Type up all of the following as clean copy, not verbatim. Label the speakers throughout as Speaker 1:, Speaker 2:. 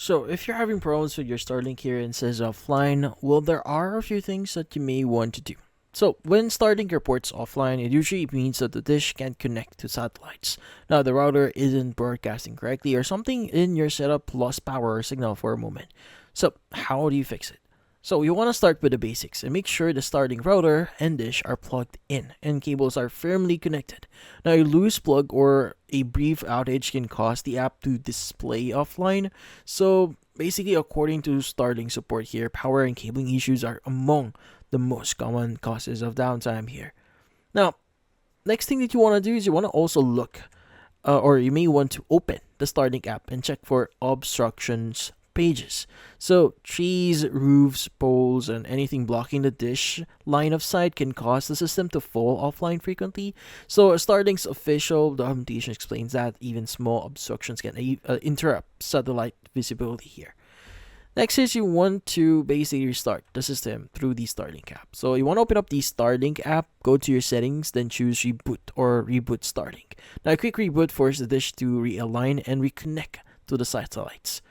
Speaker 1: So if you're having problems with your Starlink here and says offline, well, there are a few things that you may want to do. So when Starlink reports offline, it usually means that the dish can't connect to satellites. Now the router isn't broadcasting correctly or something in your setup lost power or signal for a moment. So how do you fix it? So you want to start with the basics and make sure the Starlink router and dish are plugged in and cables are firmly connected. Now a loose plug or a brief outage can cause the app to display offline. So basically, according to Starlink support here, power and cabling issues are among the most common causes of downtime here. Now, next thing that you want to do is you want to also look, or you may want to open the Starlink app and check for obstructions pages. So trees, roofs, poles, and anything blocking the dish line of sight can cause the system to fall offline frequently. So Starlink's official documentation explains that even small obstructions can interrupt satellite visibility here. Next is you want to basically restart the system through the Starlink app. So you want to open up the Starlink app, go to your settings, then choose Reboot or Reboot Starlink. Now a quick reboot forces the dish to realign and reconnect to the satellites.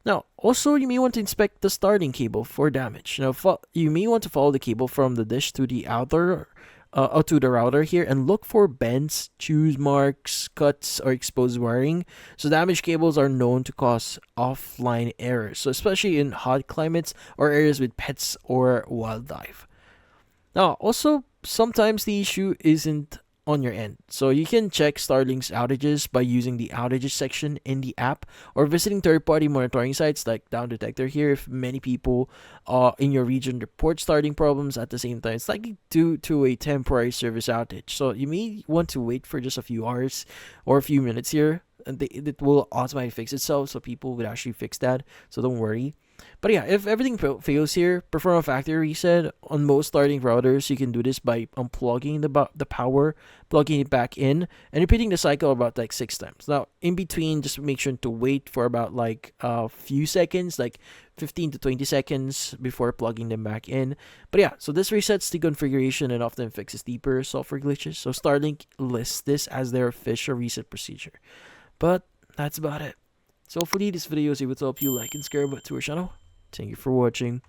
Speaker 1: Now, also you may want to inspect the Starlink cable for damage. Now, you may want to follow the cable from the dish to the outer to the router here and look for bends, chews marks, cuts, or exposed wiring. So damaged cables are known to cause offline errors, so especially in hot climates or areas with pets or wildlife. Now, also, sometimes the issue isn't on your end. So you can check Starlink's outages by using the outages section in the app or visiting third-party monitoring sites like Down Detector here. If many people in your region report Starlink problems at the same time, it's likely due to a temporary service outage. So you may want to wait for just a few hours or a few minutes here, and it will automatically fix itself. So people would actually fix that. So don't worry. But yeah, if everything fails here, perform a factory reset. On most Starlink routers, you can do this by unplugging the power, plugging it back in, and repeating the cycle about like 6 times. Now, in between, just make sure to wait for about like a few seconds, like 15 to 20 seconds before plugging them back in. But yeah, so this resets the configuration and often fixes deeper software glitches. So Starlink lists this as their official reset procedure. But that's about it. So hopefully this video is able to help you like and subscribe to our channel. Thank you for watching.